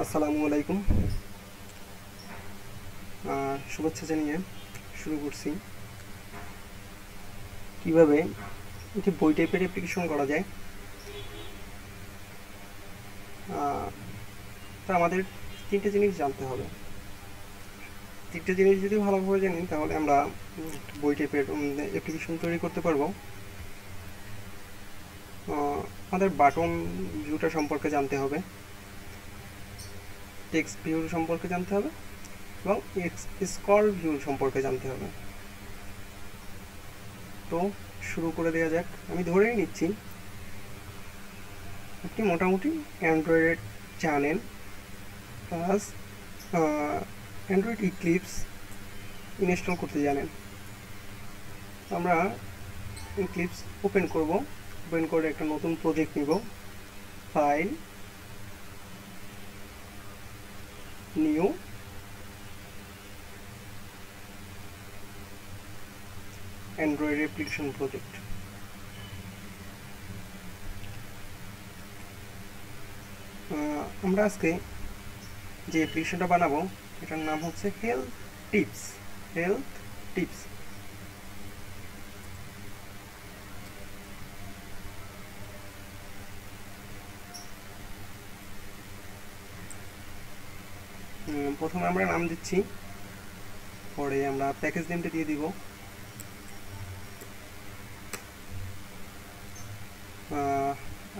আসসালামু আলাইকুম। শুভেচ্ছা জানিয়ে শুরু করছি কিভাবে একটি বই টাইপের অ্যাপ্লিকেশন করা যায়। তা আমাদের তিনটে জিনিস জানতে হবে। তিনটে জিনিস যদি ভালোভাবে জানি তাহলে আমরা একটা বই টাইপের অ্যাপ্লিকেশন তৈরি করতে পারবো। আমাদের বাটন ভিউটা সম্পর্কে জানতে হবে, টেক্সট ভিউ সম্পর্কে জানতে হবে এবং স্ক্রল ভিউ সম্পর্কে জানতে হবে। তো শুরু করে দেওয়া যাক। আমি ধরেই নিচ্ছি আপনি মোটামুটি অ্যান্ড্রয়েড জানেন, প্লাস অ্যান্ড্রয়েড ইক্লিপস ইনস্টল করতে জানেন। আমরা ইক্লিপস ওপেন করব, ওপেন করে একটা নতুন প্রজেক্ট নিব, file, new, Android application project. আমরা আজকে যে অ্যাপ্লিকেশনটা বানাবো এটার নাম হচ্ছে হেলথ টিপস। Health tips. প্রথমে আমরা নাম দিচ্ছি, পরে আমরা প্যাকেজ নেমটা দিয়ে দিব।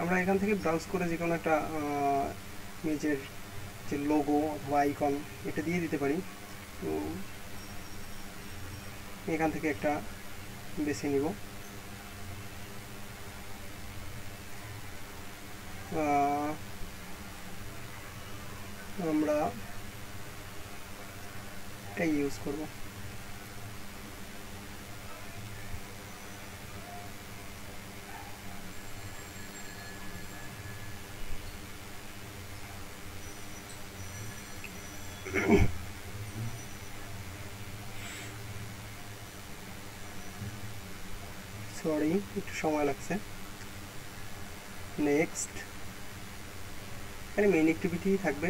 আমরা এখান থেকে ব্রাউজ করে যে কোনো একটা নিজের যে লোগো অথবা আইকন এটা দিয়ে দিতে পারি। তো এখান থেকে একটা বেছে নিব। আমরা এটা ইউজ করব। সরি, একটু সময় লাগছে। নেক্সট। এখানে মেইন অ্যাক্টিভিটি থাকবে।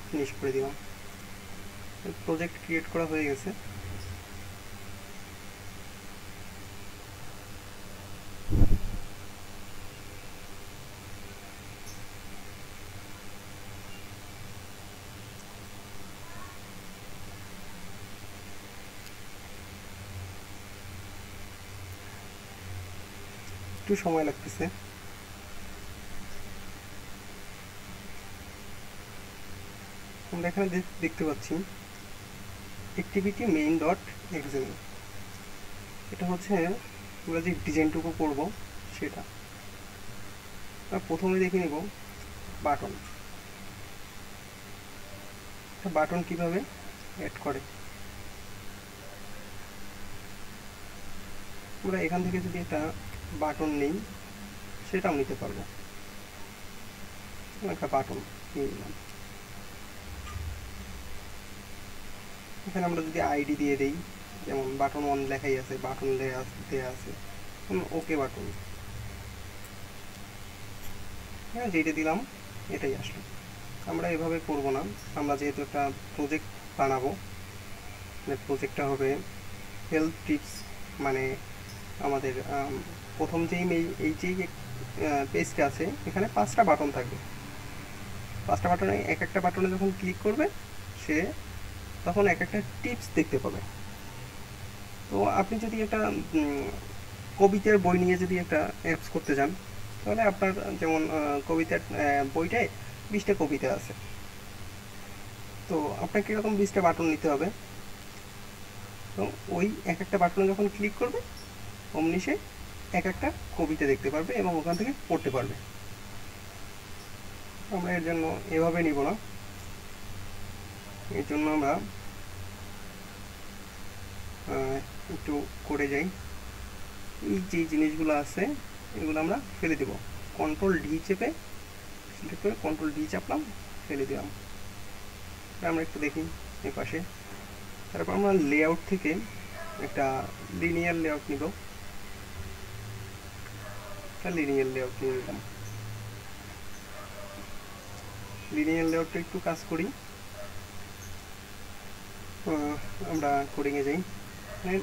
ফিনিশ করে দিলাম। প্রজেক্ট ক্রিয়েট করা হয়ে গেছে। একটু সময় লাগতেছে। আমরা এখানে দেখতে পাচ্ছি অ্যাক্টিভিটি মেইন ডট এক্সাম্পল। এটা হচ্ছে আমরা যে ডিজাইনটুকু করব সেটা। প্রথমে দেখে নিব বাটন। বাটন কিভাবে অ্যাড করে। আমরা এখান থেকে যদি একটা বাটন নিই সেটাও নিতে পারবো। একটা বাটন নিয়ে নিলাম। এখানে আমরা যদি আইডি দিয়ে দিই, যেমন বাটন 1 লেখাই আছে, বাটন দেওয়া আছে, ওকে বাটন, হ্যাঁ যেটা দিলাম এটাই আসলো। আমরা এভাবে করব না। আমরা যেহেতু একটা প্রজেক্ট বানাবো, প্রজেক্টটা হবে হেলথ টিপস, মানে আমাদের প্রথম যেই এই যেই পেজটা আছে এখানে 5টা বাটন থাকবে। 5টা বাটনে এক একটা বাটনে যখন ক্লিক করবে সে তখন এক একটা টিপস দেখতে পাবে। তো আপনি যদি একটা কবিতার বই নিয়ে যদি একটা অ্যাপস করতে যান তাহলে আপনার যেমন কবিতার বইটায় 20টা কবিতা আছে। তো আপনাকে এরকম 20টা বাটন নিতে হবে। তো ওই এক একটা বাটনে যখন ক্লিক করবে অমনি সে এক একটা কবিতা দেখতে পারবে এবং ওখান থেকে পড়তে পারবে। আমরা এর জন্য এভাবে নিব না, এর জন্য আমরা একটু করে যাই। এই যে জিনিসগুলো আছে এগুলো আমরা ফেলে দেব। কন্ট্রোল ডি চেপে সিলেক্ট করে কন্ট্রোল ডি চাপলাম, ফেলে দিলাম। আমরা একটু দেখি এই পাশে। তারপর আমরা লেআউট থেকে একটা লিনিয়ার লেআউট নিব। একটা লিনিয়ার লেআউট নিয়ে নিলাম। লিনিয়ার লেআউটটা একটু কাজ করি, আমরা কোডিংয়ে যাই, মানে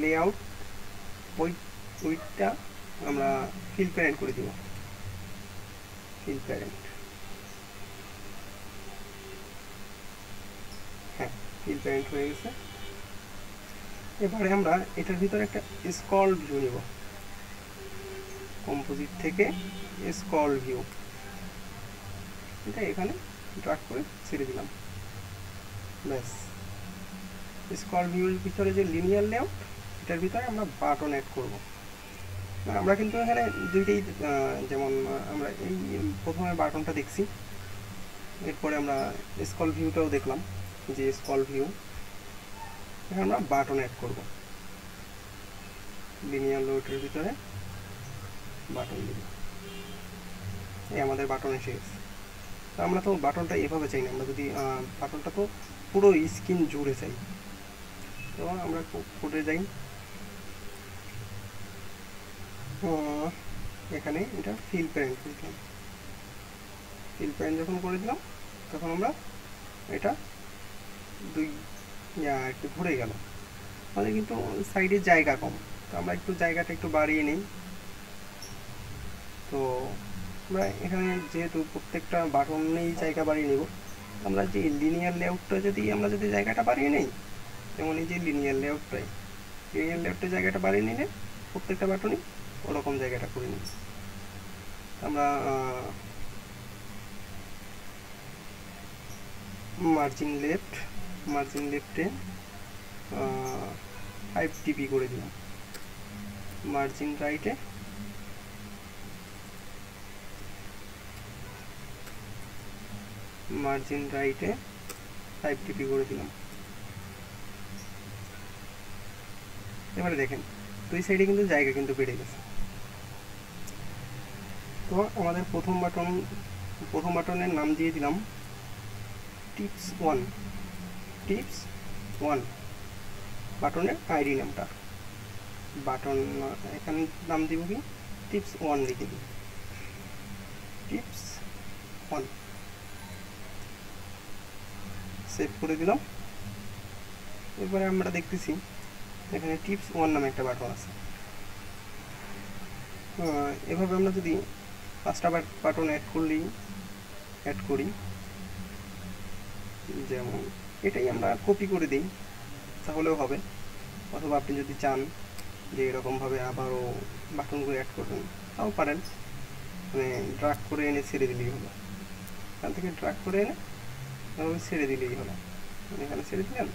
লেআউট উইডটা আমরা ফিল প্যারেন্ট করে দিব, ফিল প্যারেন্ট, হ্যাঁ ফিল প্যারেন্ট হয়ে গেছে। এবারে আমরা এটার ভিতরে একটা স্ক্রল ভিউ নিব, কম্পোজিট থেকে স্ক্রল ভিউ, এটা এখানে ড্র্যাগ করে ছেড়ে দিলাম, ব্যাস। স্ক্রল ভিউর ভিতরে যে লিনিয়ার লেআউট, এটার ভিতরে আমরা বাটন অ্যাড করব। আমরা কিন্তু এখানে দুইটাই, যেমন আমরা এই প্রথমে বাটনটা দেখছি, এরপরে আমরা স্ক্রল ভিউটাও দেখলাম, যে স্ক্রল ভিউ, এখানে আমরা বাটন অ্যাড করব, লিনিয়ার লেআউটের ভিতরে বাটন দিব, এই আমাদের বাটন এসে গেছে। তো আমরা তো বাটনটা এভাবে চাই না, আমরা যদি বাটনটা তো পুরো স্ক্রিন জুড়ে চাই, তো আমরা কোডে যাই, এখানে এটা ফিল প্যারেন্ট করে দিলাম। ফিল প্যারেন্ট যখন করে দিলাম তখন আমরা এটা একটু ঘুরে গেল, আমাদের কিন্তু সাইডে জায়গা কম, তো আমরা একটু জায়গাটা একটু বাড়িয়ে নিই। তো আমরা এখানে যেহেতু প্রত্যেকটা বাটনেই জায়গা বাড়িয়ে নেব, আমরা যে লিনিয়ার লেআউটটা আমরা যদি জায়গাটা বাড়িয়ে নিই, যেমন এই যে লিনিয়ার লেআউটটা জায়গাটা বাড়িয়ে নিলে প্রত্যেকটা বাটনই ওরকম জায়গাটা করে নিই। আমরা মার্জিন লেফটে 5 dp করে দিলাম, মার্জিন রাইটে 5 dp করে দিলাম। এবারে দেখেন দুই সাইডে কিন্তু জায়গা কিন্তু বেড়ে গেছে। তো আমাদের প্রথম বাটনের নাম দিয়ে দিলাম টিপস 1, বাটনের আইডি নামটা, বাটন এখানে নাম দিব কি টিপস 1 লিখে দিই, টিপস 1, সেভ করে দিলাম। এরপরে আমরা দেখতেছি এখানে টিপস 1 নামে একটা বাটন আছে। এভাবে আমরা যদি 5টা বাটন অ্যাড করি, যেমন এটাই আমরা কপি করে দিই তাহলেও হবে, অথবা আপনি যদি চান যে এরকমভাবে আবারও বাটনগুলো অ্যাড করবেন তাও পারেন, মানে ড্র্যাগ করে এনে ছেড়ে দিলেই হলো, এখান থেকে ড্র্যাগ করে এনে এভাবে ছেড়ে দিলেই হলো, এখানে ছেড়ে দিলেন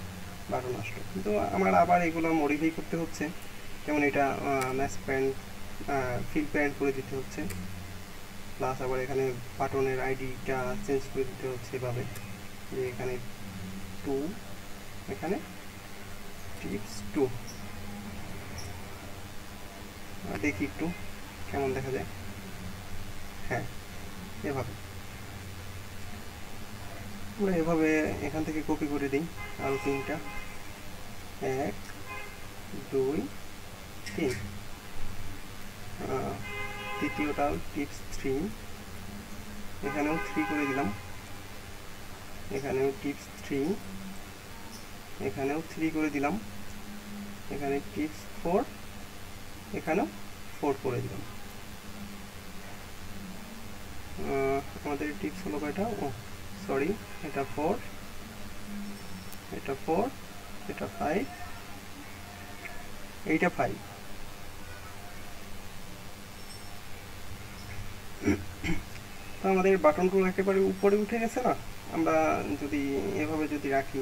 বাটন আসলো। কিন্তু আমার আবার এগুলো মডিফাই করতে হচ্ছে, যেমন এটা ম্যাচ প্যান্ট ফিল প্যান্ট করে দিতে হচ্ছে, প্লাস আবার এখানে বাটনের আইডিটা চেঞ্জ করে দিতে হচ্ছে এভাবে, যে এখানে 2, এখানে টিপস 2, দেখি একটু কেমন দেখা যায়, হ্যাঁ এভাবে আমরা এভাবে এখান থেকে কপি করে দিই আরও 3টা, 1 2 3, তৃতীয়টা টিপস 3, এখানেও 3 করে দিলাম, এখানেও টিপস 3, এখানেও 3 করে দিলাম, এখানে টিপস 4, এখানেও 4 করে দিলাম। আমাদের টিপস হলো কয়টা, সরি এটা 4, এটা 4, এটা 5, এইটা 5। তো আমাদের বাটনগুলো একেবারে উপরে উঠে গেছে না, আমরা যদি এভাবে যদি রাখি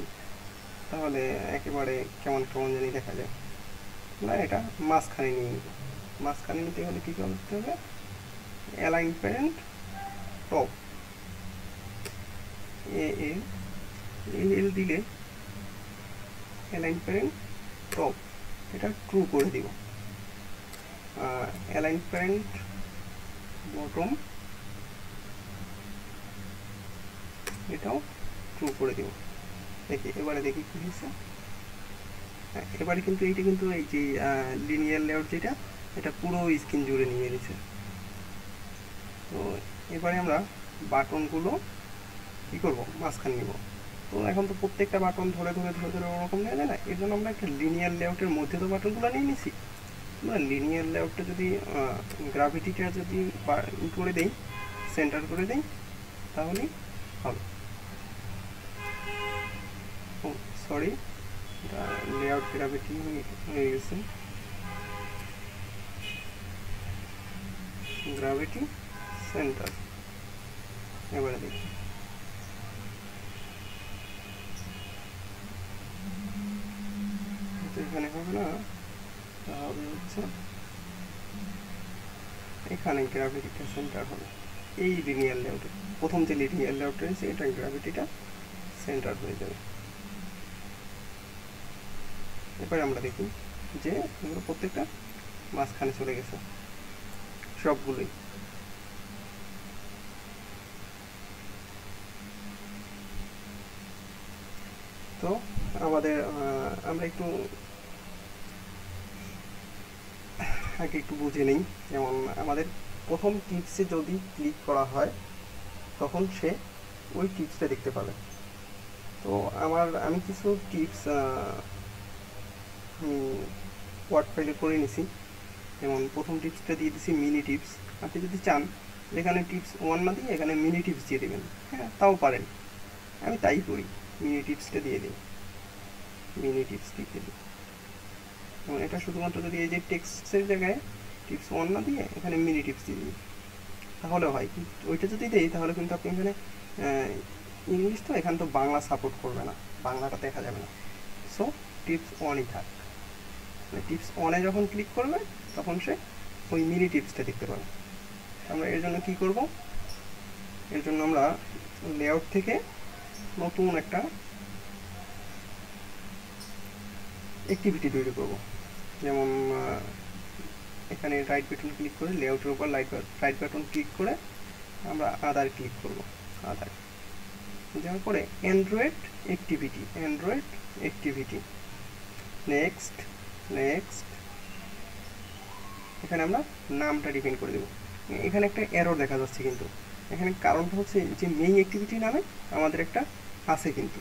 তাহলে একেবারে কেমন জানি দেখা যায়, না এটা মাঝখানে নিয়ে নিব। মাঝখানে নিতে হলে কী করতে হবে, অ্যালাইন প্যারেন্ট টপ, এল দিলে অ্যালাইন প্যারেন্ট টপ, এটা ট্রু করে দিব, অ্যালাইন প্যারেন্ট বটম, এটাও ট্রু করে দিব। এবারে দেখি কি হয়েছে, হ্যাঁ এবারে কিন্তু এইটা কিন্তু এই যে লিনিয়ার লেআউট যেটা, এটা পুরো স্ক্রিন জুড়ে নিয়ে নিচ্ছে। তো এবারে আমরা বাটনগুলো কী করব, মাঝখানে নিব। তো এখন তো প্রত্যেকটা বাটন ধরে ধরে ধরে ধরে ওরকম নেওয়া যায় না, এর জন্য আমরা একটা লিনিয়ার লেআউটের মধ্যে তো বাটনগুলো নিয়ে নিছি। আমরা লিনিয়ার লেআউটটা যদি গ্রাভিটিটা যদি করে দেই, সেন্টার করে দেই, তাহলেই হবে। ও সরি, এটা লেআউট গ্রাভিটি হয়ে গেছে, গ্রাভিটি সেন্টার। এবারে দেখি এখানে হবে না, তাহলে হচ্ছে এখানে গ্রাভিটিটা সেন্টার হবে। এই লিনিয়ার লেআউটে প্রথম যে লিনিয়ার লেআউট রয়েছে এটা গ্রাভিটিটা সেন্টার হয়ে যাবে। এবারে আমরা দেখি যে এগুলো প্রত্যেকটা মাঝখানে চলে গেছে সবগুলোই। তো আমাদের আমরা একটু আগে একটু বুঝে নিই। যেমন আমাদের প্রথম টিপসে যদি ক্লিক করা হয় তখন সে ওই টিপসটা দেখতে পাবে। তো আমি কিছু টিপস ওয়ার্ড ফাইলে করে নিছি। যেমন প্রথম টিপসটা দিয়ে দিছি মিনি টিপস। আপনি যদি চান এখানে টিপস 1 না দিয়ে এখানে মিনি টিপস দিয়ে দেবেন, হ্যাঁ তাও পারেন। আমি তাই করি, মিনি টিপসটা দিয়ে দিই, মিনি টিপস লিখে দিই। এবং এটা শুধুমাত্র যদি এই যে টেক্সটের জায়গায় টিপস 1 না দিয়ে এখানে মিনি টিপস দিয়ে দিই তাহলে হয়। ওইটা যদি দেই তাহলে কিন্তু আপনি এখানে ইংলিশ তো এখানে তো বাংলা সাপোর্ট করবে না, বাংলাটা দেখা যাবে না। সো টিপস 1ই থাক। টিপস 1-এ যখন ক্লিক করবে তখন সে ওই মিনি টিপসটা দেখতে পাবে। আমরা এর জন্য কি করব, এর জন্য আমরা লেআউট থেকে নতুন একটা অ্যাক্টিভিটি তৈরি করব। যেমন এখানে রাইট বাটন ক্লিক করে লেআউটের উপর রাইট বাটন ক্লিক করে আমরা আদার ক্লিক করব। আদার যাওয়ার পরে অ্যান্ড্রয়েড অ্যাক্টিভিটি নেক্সট এখানে আমরা নামটা ডিফাইন করে দেব। এখানে একটা এরর দেখা যাচ্ছে, কিন্তু এখানে কারণটা হচ্ছে যে মেইন অ্যাক্টিভিটি নামে আমাদের একটা আছে কিন্তু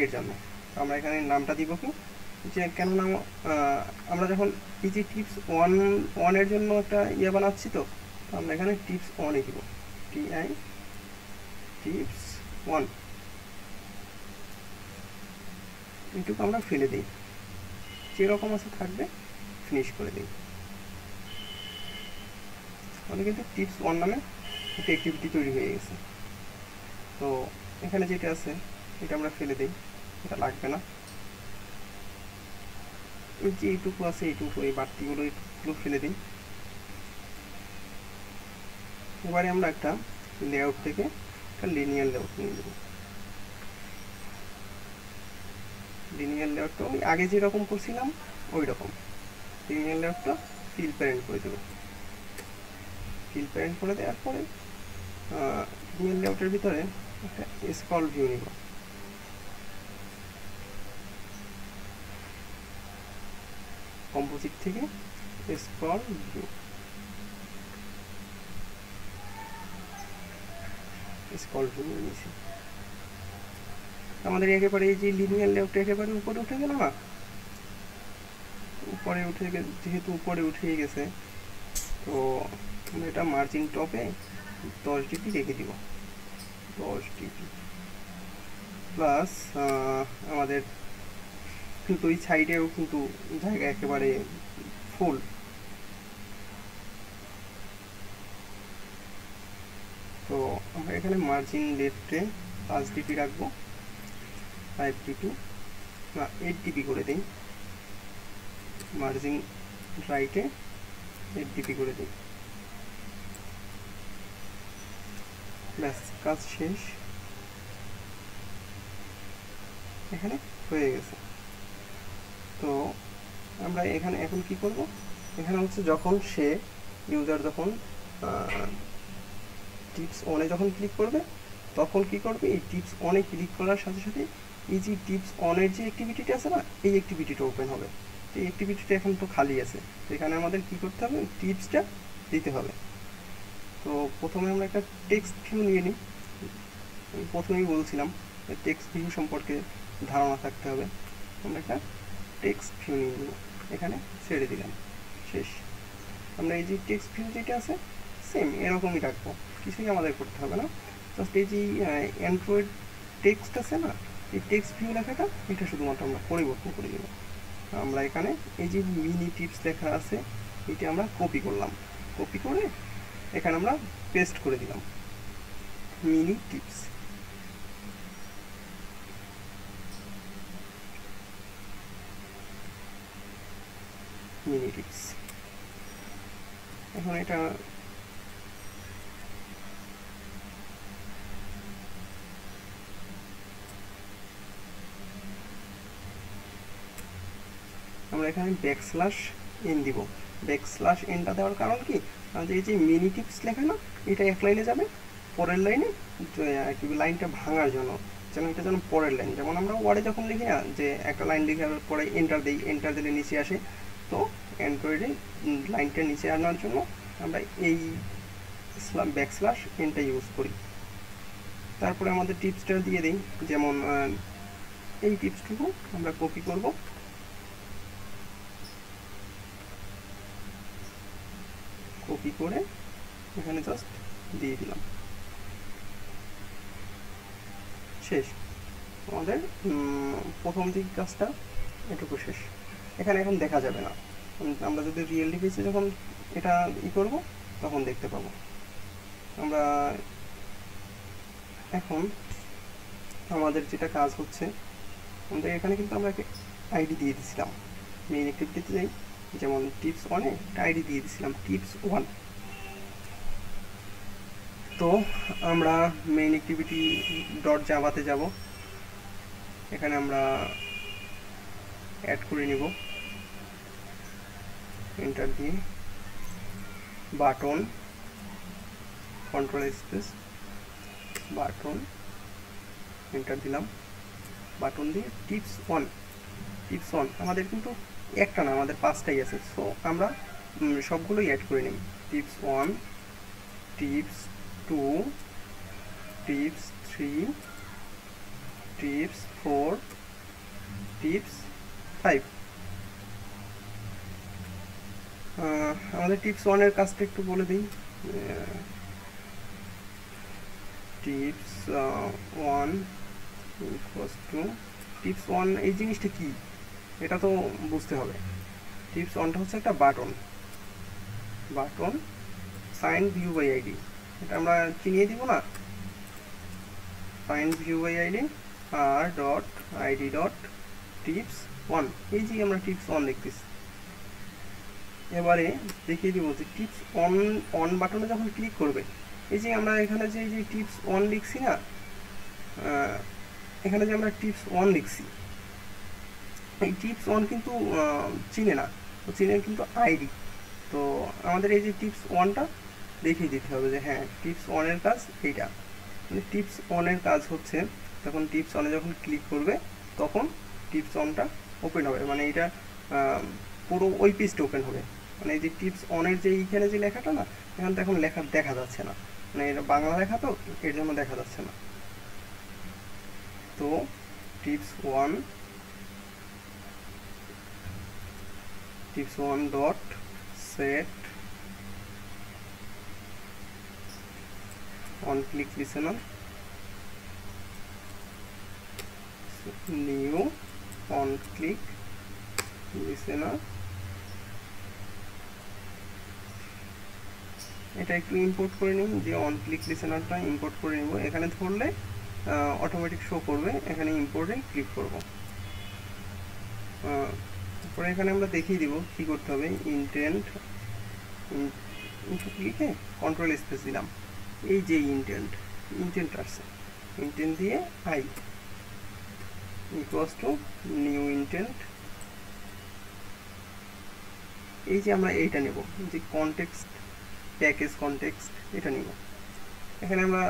এর জন্য। তো আমরা এখানে নামটা দিব কি, যে কেননা আমরা যখন এই যে টিপস 1-এর জন্য একটা ইয়ে বানাচ্ছি, তো আমরা এখানে টিপস 1-এ দিব, টিপস 1 এইটুকু আমরা ফেলে দিই, যেরকম আছে থাকবে, ফিনিশ করে দিই। তাহলে কিন্তু টিপস 1 নামে একটা অ্যাক্টিভিটি তৈরি হয়ে গেছে। তো এখানে যেটা আছে এটা আমরা ফেলে দিই, এটা লাগবে না। এই যে এইটুকু আছে এইটুকু, এই বাড়তিগুলো এইটুকু ফেলে দিই। এবারে আমরা একটা লেআউট থেকে একটা লিনিয়ার লেআউট নিয়ে দেব। লিনিয়ার লেআউটটা ওই আগে যেরকম করছিলাম ওই রকম। লিনিয়ার লেআউটটা ফিল প্যারেন্ট করে দেবো। ফিল প্যারেন্ট করে দেওয়ার পরে লিনিয়ার লেআউটের ভিতরে একটা স্ক্রল ভিউ নিব। কম্পোজিট থেকে স্ক্রল ভিউ, নিয়েছি। আমাদের একেবারে এই যে লিনিয়ার লেআউটটা একেবারে উপরে উঠে গেল না, যেহেতু উপরে উঠে গেছে, তো আমরা এটা মার্জিন টপে 10 ডিগ্রি রেখে দিব। 10 ডিগ্রি প্লাস আমাদের কিন্তু ওই সাইডেও কিন্তু জায়গা একেবারে ফুল। তো আমরা এখানে মার্জিন লেফটে 5 ডিগ্রি রাখবো, 5 ডিগ্রি না 8 ডিগ্রি করে দিই। মার্জিন রাইটে 8 ডিগ্রি করে দিই। ব্যাস, কাজ শেষ, এখানে হয়ে গেছে। তো আমরা এখানে এখন কি করব, এখানে হচ্ছে যখন সে ইউজার যখন টিপস 1-এ যখন ক্লিক করবে তখন কি করবে, এই টিপস 1-এ ক্লিক করার সাথে সাথে এই যে টিপস 1-এর যে অ্যাক্টিভিটিটা আছে না, এই অ্যাক্টিভিটিটা ওপেন হবে। এই অ্যাক্টিভিটিটা এখন তো খালি আছে, তো এখানে আমাদের কি করতে হবে, টিপসটা দিতে হবে। তো প্রথমে আমরা একটা টেক্সট ভিউ নিয়ে নিই। প্রথমেই বলছিলাম টেক্সট ভিউ সম্পর্কে ধারণা থাকতে হবে। আমরা একটা টেক্সট ভিউ নিয়ে নেব, এখানে ছেড়ে দিলাম, শেষ। আমরা এই যে টেক্সট ভিউ যেটা আছে সেম এরকমই রাখবো, কিছুই আমাদের করতে হবে না। জাস্ট এই যে অ্যান্ড্রয়েড টেক্সট আছে না, এই টেক্সট ভিউ লেখাটা এটা শুধুমাত্র আমরা পরিবর্তন করে দেব। আমরা এখানে এই যে মিনি টিপস লেখা আছে এটা আমরা কপি করলাম, কপি করে এখানে আমরা পেস্ট করে দিলাম মিনি টিপস। মিনি টিপস এখন এটা আমরা এখানে ব্যাকস্ল্যাশ এন দিব। ব্যাকস্ল্যাশ এনটা দেওয়ার কারণ কি, এই যে মিনি টিপস লেখা না এটা এক লাইনে যাবে, পরের লাইনে কি লাইনটা ভাঙার জন্য, যেন এটা যেন পরের লাইন, যেমন আমরা ওয়ার্ডে যখন লিখি না যে একটা লাইন লিখার পরে এন্টার দিই, এন্টার দিলে নিচে আসে, তো অ্যান্ড্রয়েডে লাইনটা নিচে আনার জন্য আমরা এই ব্যাকস্ল্যাশ এনটা ইউজ করি। তারপরে আমাদের টিপসটা দিয়ে দিই, যেমন এই টিপসটুকু আমরা কপি করব, কপি করে এখানে জাস্ট দিয়ে দিলাম, শেষ। আমাদের প্রথম দিক কাজটা এটুকু শেষ। এখানে এখন দেখা যাবে না, আমরা যদি রিয়েল ডিভাইসে যখন এটা করব তখন দেখতে পাবো। আমরা এখন আমাদের যেটা কাজ হচ্ছে, আমাদের এখানে কিন্তু আমরা আইডি দিয়ে দিয়েছিলাম, মেইন অ্যাক্টিভিটিতে যাই, যেমন টিপস ওয়ানে একটা আইডি দিয়ে দিয়েছিলাম টিপস ওয়ান। তো আমরা মেইন অ্যাক্টিভিটি ডট জাভাতে যাব, এখানে আমরা অ্যাড করে নিব, এন্টার দিয়ে button control space button enter দিলাম, বাটন দিয়ে টিপস ওয়ান। টিপস ওয়ান আমাদের কিন্তু একটা না, আমাদের 5টাই আছে, সো আমরা সবগুলোই অ্যাড করে নিই। Tips one, tips two, tips three, tips four, tips five. আমাদের টিপস ওয়ানের কাজটা একটু বলে দিই। Tips one equals to tips one, এই জিনিসটা কি এটা তো বুঝতে হবে। টিপস ওয়ানটা হচ্ছে একটা button, button find view by ID, এটা আমরা চিনিয়ে দিব না, find view by ID R dot ID dot tips one, এই যে আমরা টিপস ওয়ান দেখতেছি। এবারে দেখিয়ে দিব যে টিপস অন অন বাটনে যখন ক্লিক করবে, এই যে আমরা এখানে যে টিপস ওয়ান লিখছি না, এখানে যে আমরা টিপস ওয়ান লিখছি, এই টিপস ওয়ান কিন্তু চিনে না, চিনে কিন্তু আইডি। তো আমাদের এই যে টিপস ওয়ানটা দেখিয়ে দিতে হবে যে হ্যাঁ টিপস ওয়ানের কাজ এইটা, মানে টিপস ওয়ানের কাজ হচ্ছে যখন টিপস ওয়ানে যখন ক্লিক করবে তখন টিপস ওয়ানটা ওপেন হবে, মানে এটা পুরো ওই পেজটা ওপেন হবে। মানে এই যে টিপস অনের যে এইখানে যে লেখাটা না, এখানে তো এখন লেখা দেখা যাচ্ছে না, মানে এটা বাংলা লেখা তো এর জন্য দেখা যাচ্ছে না। তো tips one, tips one dot set on click listener new on click listener, এটা একটু ইম্পোর্ট করে নিন, যে অন ক্লিক লিসেনারটা ইম্পোর্ট করে নেব, এখানে ধরলে অটোমেটিক শো করবে, এখানে ইম্পোর্টে ক্লিক করব। তারপরে এখানে আমরা দেখিয়ে দিব কি করতে হবে, ইন্টেন্ট লিখে কন্ট্রোল স্পেস দিলাম, এই যে ইন্টেন্ট আসছে, ইন্টেন্ট দিয়ে I equals to new intent, এই যে আমরা এইটা নেব, যে কনটেক্সট প্যাকেজ কনটেক্সট এটা নিব। এখানে আমরা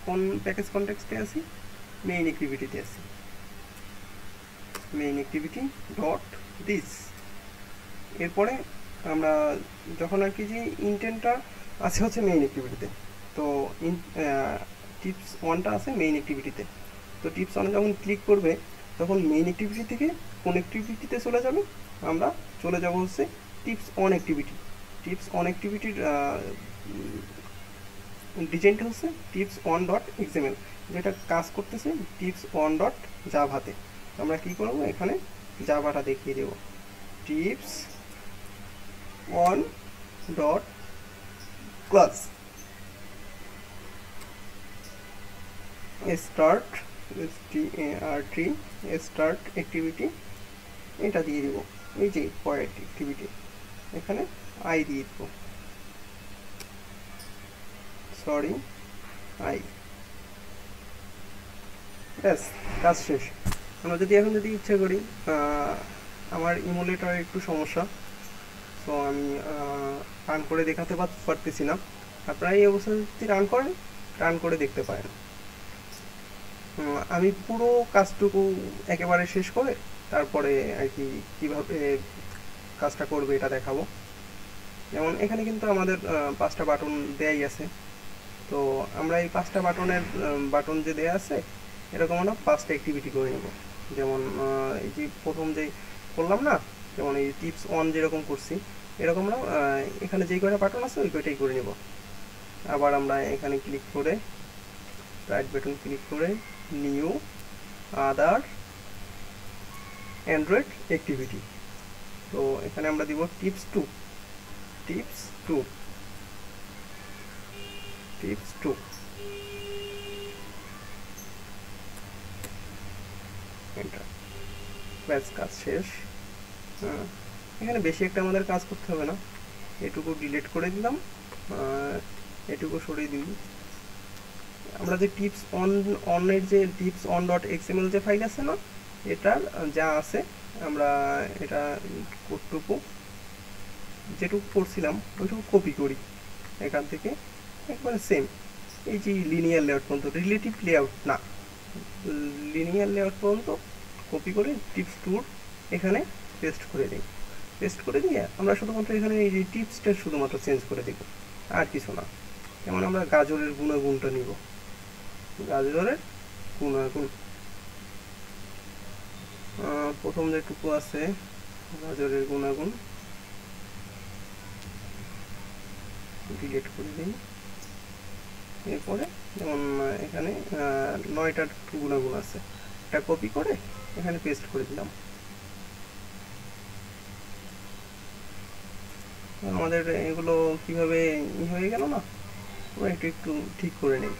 কোন প্যাকেজ কনটেক্সটে আছি, মেইন অ্যাক্টিভিটিতে আছি, মেইন অ্যাক্টিভিটি ডট দিস। এরপরে আমরা যখন আর কি যে ইন্টেন্টটা আছে হচ্ছে মেইন অ্যাক্টিভিটিতে। তো টিপস ওয়ানটা আছে মেইন অ্যাক্টিভিটিতে। তো টিপস ওয়ানে যখন ক্লিক করবে তখন মেইন অ্যাক্টিভিটি থেকে কোন অ্যাক্টিভিটিতে চলে যাবে, আমরা চলে যাব হচ্ছে tips on activity. Tips on অ্যাক্টিভিটির ডিজাইনটা হচ্ছে টিপস অন ডট এক্সএমএল, যেটা কাজ করতেছে টিপস অন ডট জাভাতে। আমরা কী করবো, এখানে জাভাটা দেখিয়ে দেব, tips on dot class start start activity, এটা দিয়ে দিব। এই যে পয়েন্ট অ্যাক্টিভিটি, এখানে আই দিয়ে দিব, সরি আই, ব্যাস কাজ শেষ। আমরা যদি এখন যদি ইচ্ছে করি, আমার ইমুলেটার একটু সমস্যা, তো আমি রান করে দেখাতে পারতেছি না। আপনারা এই অবস্থা যদি রান করে দেখতে পারেন। আমি পুরো কাজটুকু একেবারে শেষ করে তারপরে আর কি কীভাবে কাজটা করবে এটা দেখাবো। যেমন এখানে কিন্তু আমাদের 5টা বাটন দেয়াই আছে। তো আমরা এই 5টা বাটন যে দেয়া আছে, এরকম আমরা 5টা অ্যাক্টিভিটি করে নেব। যেমন এই যে প্রথম যে করলাম না, যেমন এই টিপস অন যেরকম করছি, এরকম আমরা এখানে যেই কয়টা বাটন আছে ওই কয়টাই করে নেব। আবার আমরা এখানে ক্লিক করে রাইট বাটন ক্লিক করে নিউ আদার অ্যান্ড্রয়েড অ্যাক্টিভিটি। তো এখানে আমরা দিব টিপস টু এন্টার, ব্যাস কাজ শেষ। এখানে বেশি একটা আমাদের কাজ করতে হবে না, এটুকু ডিলিট করে দিলাম, এটুকু সরিয়ে দিই। আমরা যে টিপস অনের যে টিপস অন ডট এক্সএমএল যে ফাইল আছে না, এটার যা আছে আমরা এটা কোডটুকু যেটুকু করছিলাম ওইটুকু কপি করি এখান থেকে, একবারে সেম এই যে লিনিয়ার লেআউট পর্যন্ত, রিলেটিভ লেআউট না, লিনিয়ার লেআউট পর্যন্ত কপি করে টিপস টুর এখানে পেস্ট করে দিয়ে আমরা শুধুমাত্র এখানে এই যে টিপসটা শুধুমাত্র চেঞ্জ করে দেব, আর কিছু না। যেমন আমরা গাজরের গুণাগুণটা নিব, গাজরের গুণাগুণ প্রথম যেটুকু আছে গাজরের গুণাগুণ ডিলিট করে দিই। এরপরে যেমন এখানে 9টার গুণাগুণ আছে, এটা কপি করে এখানে পেস্ট করে দিলাম। আমাদের এগুলো কিভাবে হয়ে গেল না, আমরা একটু ঠিক করে নিই।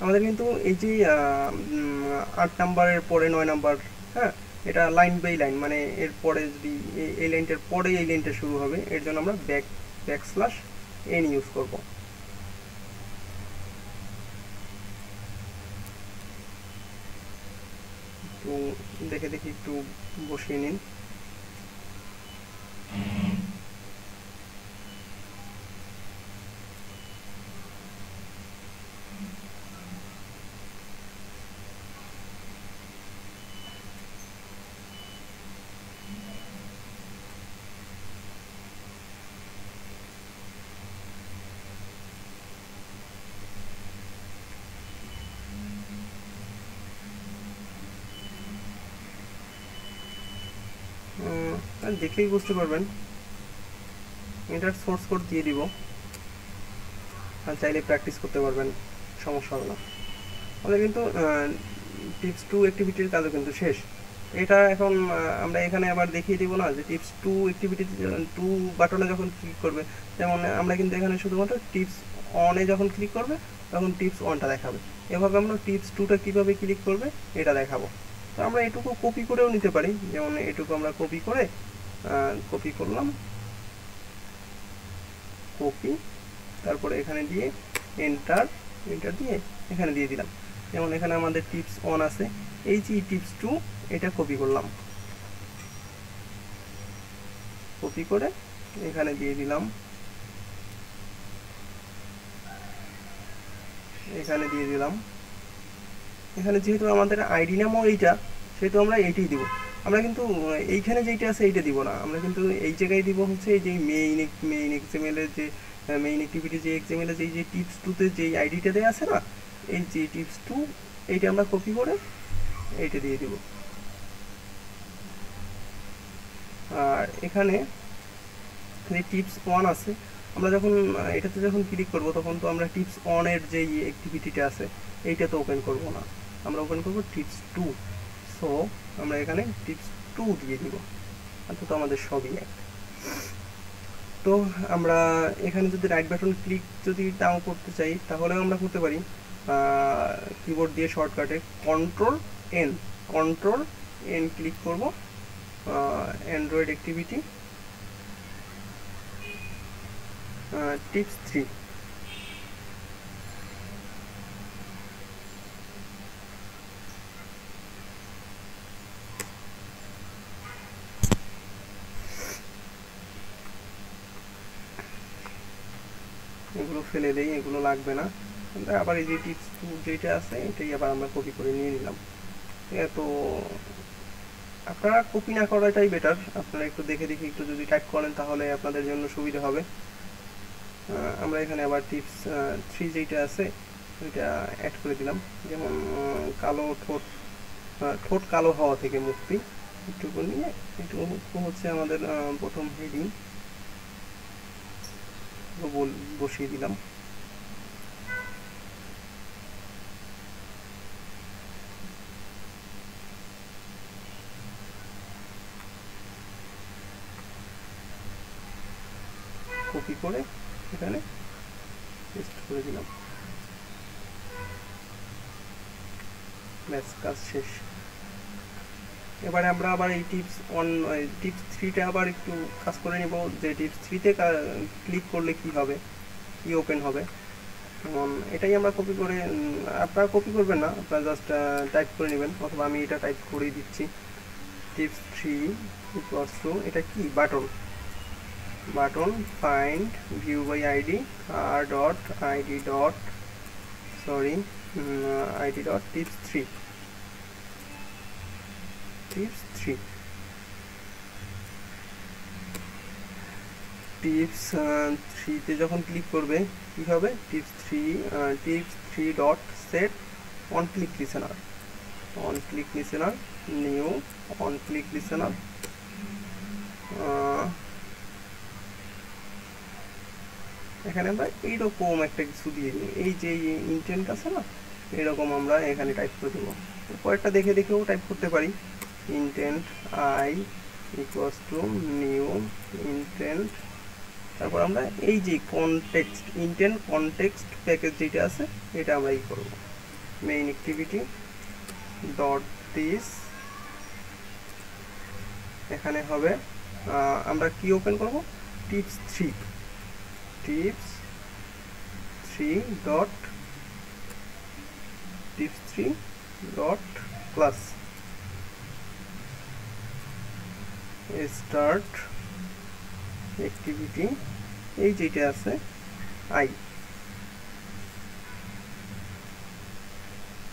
আমাদের কিন্তু এই যে 8 নাম্বারের পরে 9 নাম্বার, হ্যাঁ, এটা লাইন বাই লাইন, মানে এর পরে যদি এই লাইনটার পরে এই লাইনটা শুরু হবে, এর জন্য আমরা ব্যাকস্ল্যাশ এন ইউজ করব। একটু দেখে একটু বসিয়ে নিন। দেখলেই বুঝতে পারবেন, এটার সোর্স কোড দিয়ে দিব, আর চাইলে প্র্যাকটিস করতে পারবেন, সমস্যা হবে না। আমাদের কিন্তু টিপস টু অ্যাক্টিভিটির কাজও কিন্তু শেষ। এটা এখন আমরা এখানে আবার দেখিয়ে দিব না যে টিপস টু অ্যাক্টিভিটি টু বাটনে যখন ক্লিক করবে, যেমন আমরা কিন্তু এখানে শুধুমাত্র টিপস অনে যখন ক্লিক করবে তখন টিপস অনটা দেখাবে। এভাবে আমরা টিপস টুটা কীভাবে ক্লিক করবে এটা দেখাবো। তো আমরা এটুকু কপি করেও নিতে পারি, যেমন এটুকু আমরা কপি করলাম, কপি, তারপরে এখানে দিয়ে এন্টার দিয়ে এখানে দিয়ে দিলাম। যেমন এখানে আমাদের টিপস অন আছে, এই যে টিপস টু এটা কপি করলাম, কপি করে এখানে দিয়ে দিলাম, এখানে যেহেতু আমাদের আইডি নামও এইটা, সেহেতু আমরা এইটাই দিব। আমরা কিন্তু এইখানে যেইটা আছে এইটা দিব না, আমরা কিন্তু এই জায়গায় দিব হচ্ছে এই যে মেইন এক্সএমএল এর যে মেইন অ্যাক্টিভিটি যে এক্সএমএল এর যে টিপস 2 তে যে আইডিটা দেয়া আছে না, এই যে টিপস 2 এইটা আমরা কপি করে এইটা দিয়ে দিব। আর এখানে যে টিপস 1 আছে, আমরা যখন এটাতে যখন ক্লিক করব তখন তো আমরা টিপস 1 এর যে অ্যাক্টিভিটিটা আছে এইটা তো ওপেন করব না, আমরা ওপেন করব টিপস 2। সো আমরা এখানে টিপস 2 দিয়ে দিব, অন্তত আমাদের সবই এক। তো আমরা এখানে যদি রাইট বাটন ক্লিক যদি নাও করতে চাই তাহলে আমরা করতে পারি কিবোর্ড দিয়ে শর্টকাটে কন্ট্রোল এন ক্লিক করব, অ্যান্ড্রয়েড অ্যাক্টিভিটি টিপস 3। এগুলো ফেলে দেই, এগুলো লাগবে না। আবার এই যে টিপস 2 যেটা আছে এটাই আবার আমরা কপি করে নিয়ে নিলাম। তো আপনারা কপি না করাটাই বেটার, আপনারা একটু দেখে দেখে একটু যদি টাইপ করেন তাহলে আপনাদের জন্য সুবিধা হবে। আমরা এখানে আবার টিপস 3 যেটা আছে ওইটা অ্যাড করে দিলাম, যেমন কালো ঠোঁট কালো হওয়া থেকে মুক্তি, একটু নিয়ে একটু হচ্ছে আমাদের প্রথম হেডিং বসিয়ে দিলাম। কপি করে এখানে পেস্ট করে দিলাম, ব্যাস কাজ শেষ। এবারে আমরা আবার এই টিপস 3টা আবার একটু কাজ করে নিব, যে টিপস 3তে ক্লিক করলে কি হবে, কি ওপেন হবে। যেমন এটাই আমরা কপি করে, আপনারা কপি করবেন না, আপনারা জাস্ট টাইপ করে নেবেন, অথবা আমি এটা টাইপ করেই দিচ্ছি। টিপস 3 ইকুয়ালস টু, এটা কি button find view by ID R dot ID dot tips 3 tips 3তে যখন ক্লিক করবে কি হবে, tips 3 dot set on click listener new on click listener. এখানে আমরা এইরকম একটা কিছু দিয়ে দিই, এই যে ইন্টেন্ট আছে না, এরকম আমরা এখানে টাইপ করে দেবো। পরেরটা দেখে দেখেও টাইপ করতে পারি, intent I equals to new intent, তারপর আমরা এই যে কনটেক্সট প্যাকেজ যেটা আছে এটা আমরা ই করব, মেইন অ্যাক্টিভিটি ডট দিস, এখানে হবে আমরা কি ওপেন করব, tips 3 dot class start activity, এই যেটা আছে আই,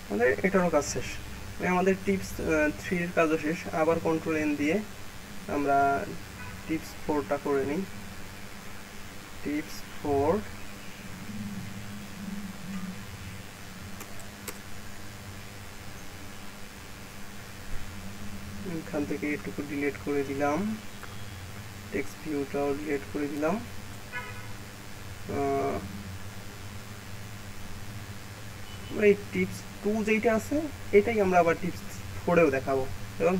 আমাদের এটারও কাজ শেষ, আমাদের টিপস 3 এর কাজও শেষ। আবার কন্ট্রোল এন দিয়ে আমরা টিপস 4টা করে নিই। টিপস 4 এখান থেকে এটুকু ডিলিট করে দিলাম, টেক্সট ভিউটাও ডিলিট করে দিলাম। এই টিপস 2 যেটা আছে এটাই আমরা আবার টিপস 4এও দেখাবো এবং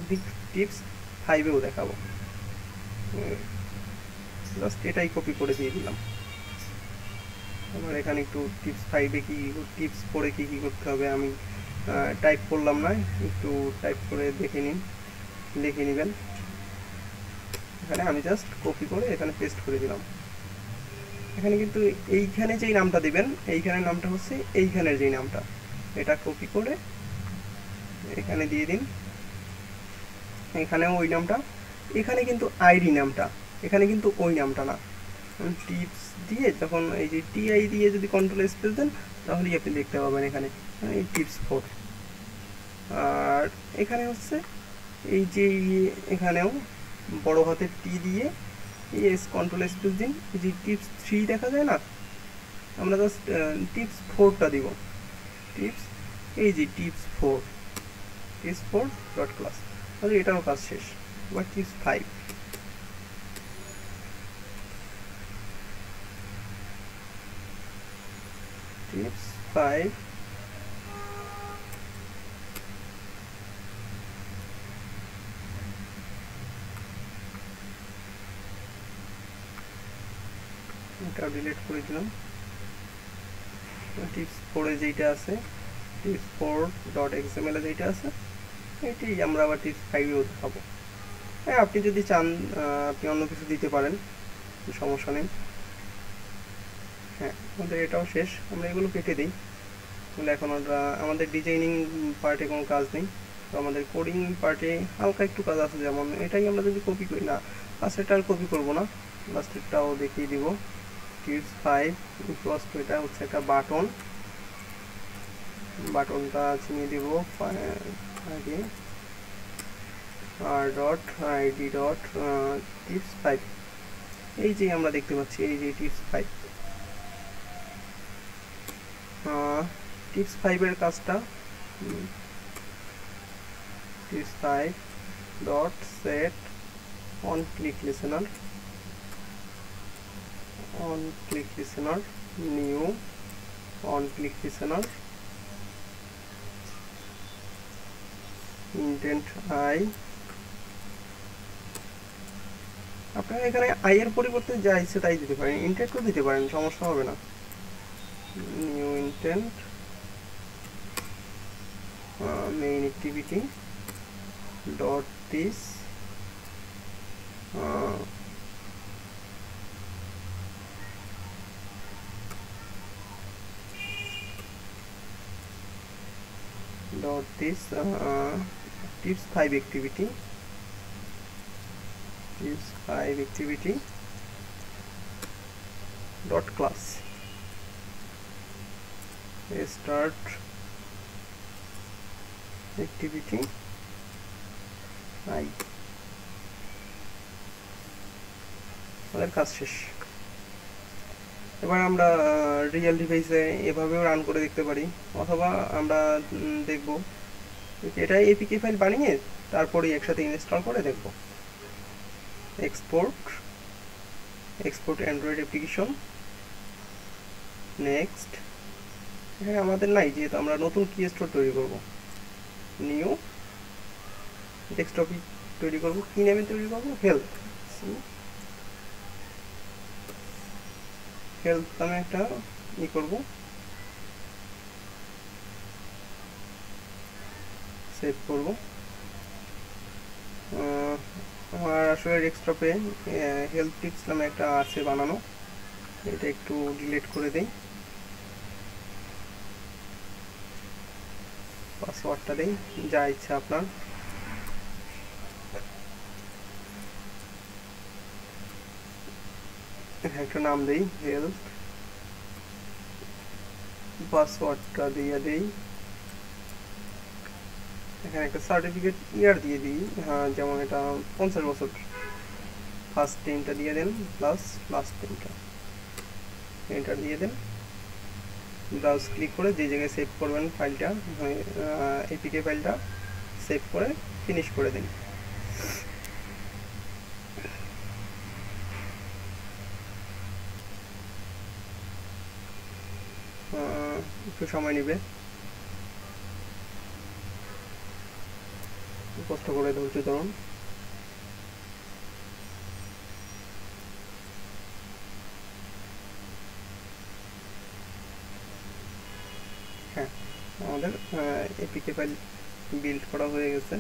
টিপস 5এও দেখাবো, জাস্ট এটাই কপি করে দিয়ে দিলাম। আবার এখানে একটু টিপস 5-এ কি টিপস 4-এ কি কি করতে হবে আমি টাইপ করলাম না, একটু টাইপ করে লিখে নেবেন। এখানে আমি জাস্ট কপি করে এখানে পেস্ট করে দিলাম। এখানে কিন্তু এইখানে যেই নামটা দিবেন, এইখানের নামটা হচ্ছে এইখানের যেই নামটা, এটা কপি করে এখানে দিয়ে দিন। এখানেও ওই নামটা, এখানে কিন্তু আইডি নামটা, এখানে কিন্তু ওই নামটা না। টিপস দিয়ে যখন এই যে টিআই দিয়ে যদি কন্ট্রোল স্পেস দেন তাহলেই আপনি দেখতে পাবেন এখানে এই টিপস 4। আর এখানে হচ্ছে এই যে এখানেও বড় হাতের টি দিয়ে এস কন্ট্রোল স্পেস দিন। এই যে টিপস 3 দেখা যায় না, আমরা জাস্ট টিপস 4টা দিব। টিপস, এই যে টিপস 4 ডট ক্লাস, তাহলে এটারও কাজ শেষ। এবার টিপস 5, টিপস 5 এটা ডিলিট করে দিলাম। টিপস 4 এ যেটা আছে, টিপস 4 ডট এক্সএমএল এ যেটা আছে, এটি আমরা আবার টিপস 5 এও দেখাবো। হ্যাঁ, আপনি যদি চান আপনি অন্য কিছু দিতে পারেন, সমস্যা নেই। হ্যাঁ, আমাদের এটাও শেষ, আমরা এগুলো কেটে দিই। তাহলে এখন আমরা আমাদের ডিজাইনিং পার্টে কোনো কাজ নেই, তো আমাদের কোডিং পার্টে হালকা একটু কাজ আছে। যেমন এটাই আমরা যদি কপি করি না, লাস্টেরটা আর কপি করবো না, লাস্টেরটাও দেখিয়ে দিব। টিপস 5 ইকুয়ালস টু, এটা হচ্ছে একটা বাটন, বাটনটা চিনিয়ে দিব আগে R dot ID dot tips 5। এই যে আমরা দেখতে পাচ্ছি, এই যে টিপস 5, টিপস 5 এর কাজটা, tips 5 dot set on click listener, on click listener, new on click listener, intent I. আপনারা এখানে আই এর পরিবর্তে যা ইচ্ছে তাই দিতে পারেন, ইন্টেন্টও দিতে পারেন, সমস্যা হবে না। New intent main activity dot this dot this tips 5 activity, tips 5 activity dot class, start activity I, আমাদের কাজ শেষ। এবার আমরা রিয়েল ডিভাইসে এভাবেও রান করে দেখতে পারি, অথবা আমরা দেখব এটা এপিকে ফাইল বানিয়ে তারপরে একসাথে ইনস্টল করে দেখব। Export, export Android application, next. হ্যাঁ, আমাদের নাই, যেহেতু আমরা নতুন কি স্টোর তৈরি করব, নিউ ডেস্কটপ তৈরি করব। কি নামে তৈরি করব? হেলথ, হেলথ নামে একটা ই করব, সেভ করব। আমার আসলে ডেস্কটপে হেলথ টিপস নামে একটা আছে বানানো, এটা একটু ডিলিট করে দেই, পাসওয়ার্ডটা দেই, যা ইচ্ছা আপনার। একটা নাম দেই হেলথ, পাসওয়ার্ডটা দিয়ে দেই, এখানে একটা সার্টিফিকেট ইয়ার দিয়ে দিই, হ্যাঁ যেমন এটা 50 বছর, ফার্স্ট টেনটা দিয়ে দেন প্লাস লাস্ট টেনটা, এন্টার দিয়ে দেন। ব্রাউজ ক্লিক করে যে জায়গায় সেভ করবেন ফাইলটা, এপিকে ফাইলটা সেভ করে ফিনিশ করে দিন। একটু সময় নেবে, কষ্ট করে ধৈর্য ধরুন। হ্যাঁ, আমাদের এপিকে ফাইল বিল্ড করা হয়ে গেছে।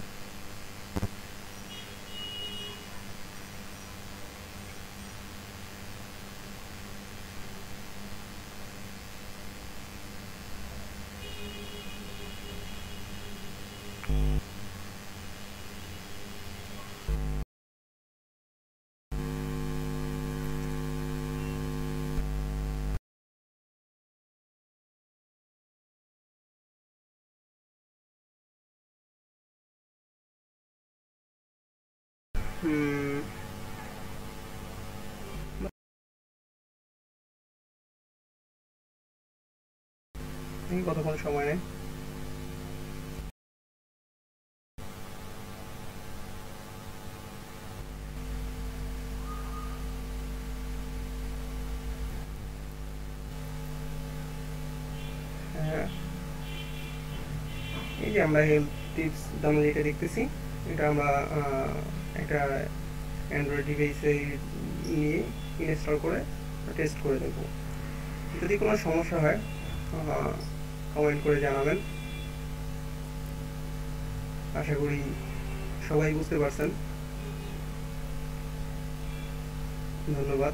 কতক্ষণ সময় নেয়। এই যে আমরা হেলথ টিপস নামে যেটা দেখতেছি, এটা আমরা একটা অ্যান্ড্রয়েড ডিভাইসে নিয়ে ইনস্টল করে টেস্ট করে দেখব। যদি কোনো সমস্যা হয় কমেন্ট করে জানাবেন। আশা করি সবাই বুঝতে পারছেন। ধন্যবাদ।